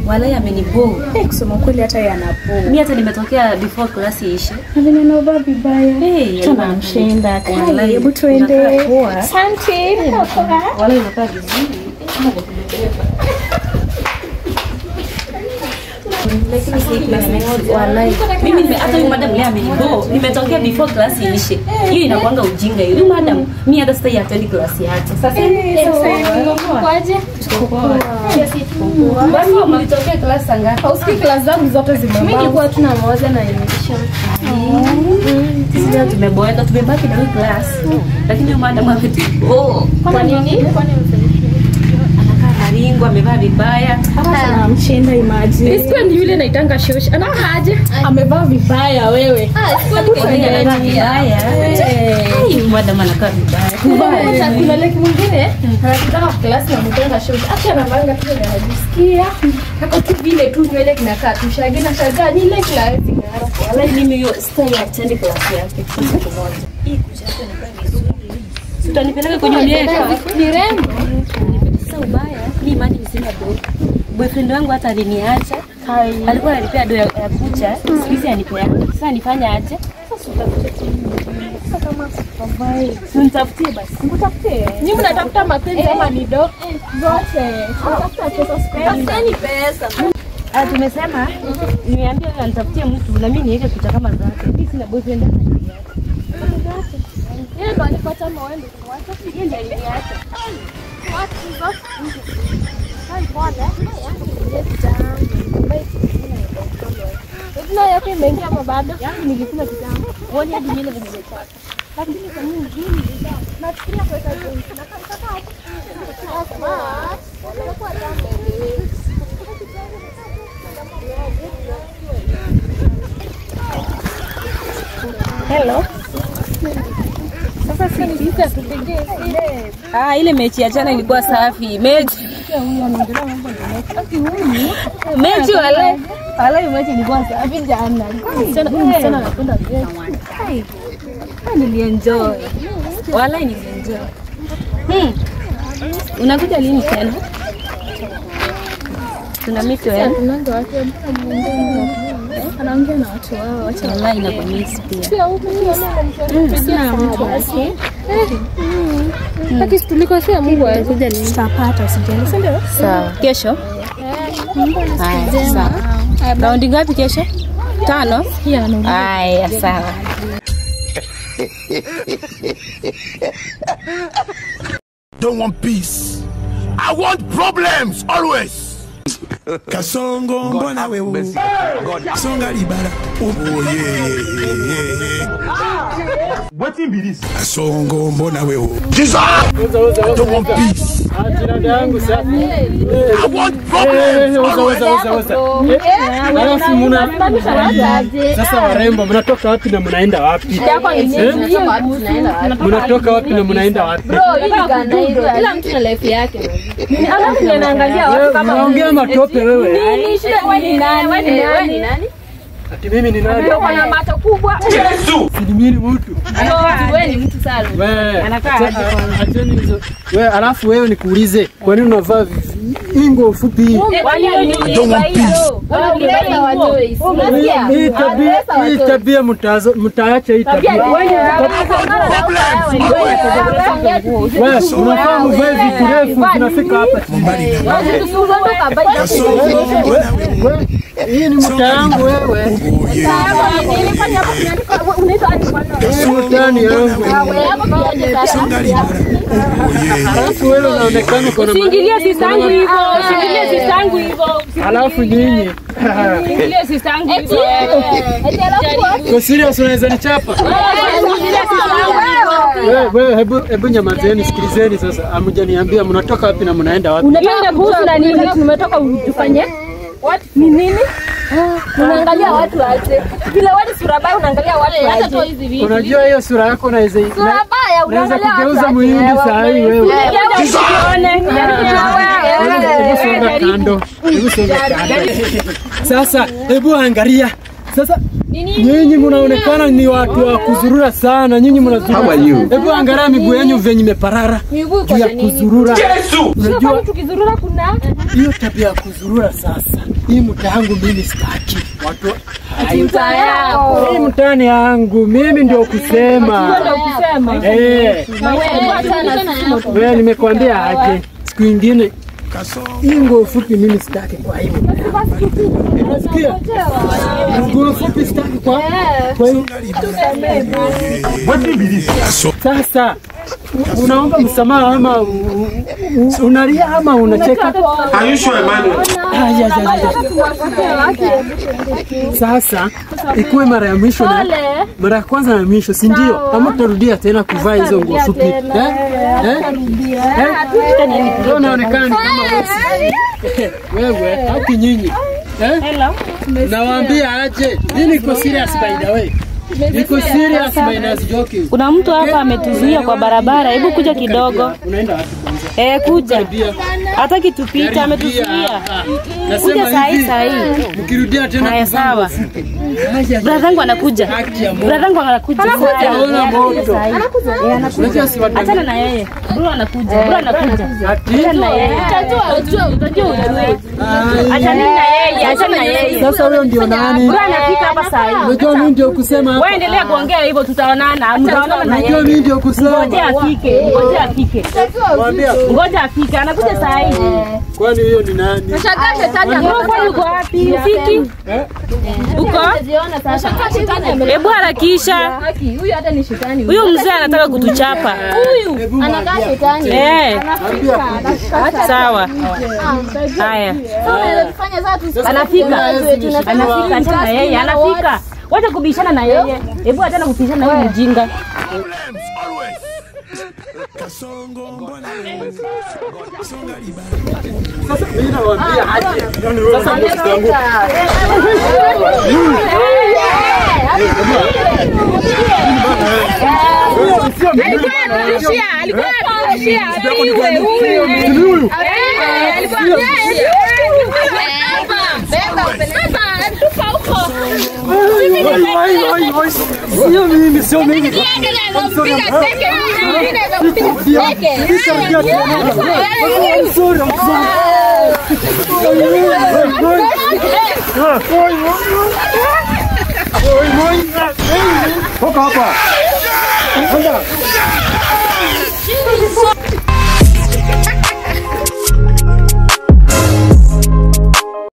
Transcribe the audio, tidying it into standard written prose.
Wala amenibo. Kusema kweli hata yanapo. Mimi hata nimetokea before class iishe. Mimi naomba vibaya. Tunamshinda. Wala hebu tuende. Asante. Wala inakaa vizuri. Lakini mimi hata huyu madam leo amenibo. Nimetokea before class iishe. Hiyo inakuanga ujinga hiyo. Madam, mimi hata sasa attend class yake. Sasa kwaje? Basi mlitokea class ngapi? Hausikii class zangu zote zimebaki. Mimi nilikuwa tuna moja na imeisha. Sisi tumeboeka, tumebaki na hii class. Lakini huyu madam ametibo. Kwa nini? Kwani Ringo amevaa vibaya. Tunamshinda imagine. Sikuwa ni yule naitanga shosh. Anakaaje? Amevaa vibaya wewe. Sikuwa ni Anavaa vibaya. Madam anakaa vibaya. kuna leki mwingine anataka class na mtanga shosh. Acha anavanga tu anajisikia. Hako tu vile tu nywele kinakaa tu shagi na shaga ni ile class ngara. Wala mimi hiyo style ya attend class yake kwa siku moja. Hii kuchapa ni vizuri. Utanipeleka kwenye miaka. Ni rembo. Sasa ubaya, ni imani sina boyfriend wangu hata aliniacha. Alikuwa ananipea do ya kucha, sikizi anipea. Sasa nifanye aje? Sasa kama survive. Nitafutie basi. Nikutafutie. Ni mnatafuta mapenzi ama ni do? Zote. Tunatafuta pesa spend. Tafuteni pesa. Tumesema niambie anitafutie mtu na mimi niweke kucha kama zake. Mimi sina boyfriend hata yake. Yeye ndo alipata mawendo kwa watu. Yeye ndiye aliniacha. Watu zote. Hai bwana. Ndio yake imeingia ama bado? Yangu nilifuna kitambo. Uone hadi nile nimepata. Lakini kwa nini mjini Nafikiria pesa nyingi. Nakataka hapo. Wanakuwa jambo. Hello. Sasa sisi tupige ile. ile mechi ya jana ilikuwa safi. Mechi wala mechi ilikuwa safi jana. Sana napenda vile. Nilienjoy. Wala nilienjoy. Unakuja lini tena? Tuna meet wewe. Unanga watu Anaongea na watu wao. Wacha Wala inakumiss pia. pia huko sina mtu wake. Lakini tulikosea Mungu alikuja lini? Tutapata usijali. Si ndio? Sawa. Kesho? Haya, sawa. Raundi ngapi kesho? 5? Haya, sawa. Don't want peace. I want problems always. Kasongo mbona wewe songa libala Wetin be this? Kasongo mbona wewe don't want peace. I want problems Sasa warembo mnatoka wapi na mnaenda wapi? Mnatoka wapi na mnaenda wapi? Kila mtu na life yake. Alafu ninaangalia watu kama unaongea matope wewe. Nini shida wewe ni nani? Wewe ni nani? Ati mimi ni nani? Uko na macho kubwa. Si mimi mtu. Wewe ni mtu sana. Wewe anakaa acheni hizo. Wewe alafu wewe nikuulize, kwa nini unavaa ingo fupi? Don't want peace. Hii tabia mtaacha hii tabia. Wewe unafaa mvae vitu refu vinafika hapa. Hii ni mtaa yangu wewe. Mtaani yangu. Alafu wewe unaonekana kuna Usiingilie sistangu hivyo, usiingilie sistangu hivyo. Alafu nyinyi. Usiingilie sistangu hivyo. Kwa serious unaweza nichapa? Wewe hebu nyamazeni, sikilizeni sasa. Amjaniambia mnatoka wapi na mnaenda wapi? Unapenda kuhusu na nini? Tumetoka ufanye? What? Ni nini? Unaangalia watu aje? Bila watu sura baya unaangalia watu aje? Unajua hiyo sura yako unaweza sura baya unaangalia watu kugeuza muhindi saa hii wewe. Hebu songa kando. Sasa hebu angalia. Sasa nyinyi mnaonekana ni watu wa kuzurura sana. Nyinyi mnazurura. Hebu angalia miguu yenu venye imeparara. Miguu ya kuzurura. Yesu! Unajua tukizurura kuna hiyo tabia ya kuzurura sasa. Hii mtaa wangu mimi sitaki. Watu mtaa yako. Hii mtaani yangu mimi ndio kusema. Wewe nimekwambia aje. Siku nyingine hii nguo fupi mimi sitaki kwa hivyo. Unasikia? Nguo fupi sitaki kwa hivyo. Sasa unaomba msamaha ama unalia ama unacheka? Are you sure, Emmanuel? Sasa ikuwe mara ya mwisho na mara ya kwanza na mwisho, si ndio? Ama tutarudia tena kuvaa hizo nguo fupi. Unaonekana kama wewe haki nyinyi. Nawaambia aje. Mimi niko serious by the way. Niko serious minus joking. Kuna mtu hapa ametuzuia kwa barabara. Hebu kuja kidogo. Unaenda wapi kwanza? Kuja. Hataki tupite, ametuzuia. Kuja saa hii. Mkirudia tena haya sawa. Bradhangu anakuja. Bradhangu anakuja. Anaona moto. Anakuja. Achana na yeye. Bro anakuja. Achana na yeye. Utajua ujue. Achana na yeye. Sasa huyo ndio nani? Bro anafika hapa saa hii. Unajua mimi ndio kusema. Wewe endelea kuongea hivyo tutaonana. Mtaonana na yeye. Unajua mimi ndio kusema. Ngoja afike. Ngoja afike. Anakuja saa hii. Kwani hiyo ni nani? Nashangaa shetani yuko wapi? Ufiki? Uko? Nashangaa shetani Hebu harakisha. Huyu hata ni shetani. Huyo mzee anataka kutuchapa. Huyu anakaa shetani. Sawa. Haya. Anafika. Achana na yeye. Anafika. Wacha kubishana na yeye. Hebu achana kubishana na yeye mjinga. Sasa mimi nawaambia aje. Sasa msitangu. Alikuwa huyu. Sio mimi. Toka hapa.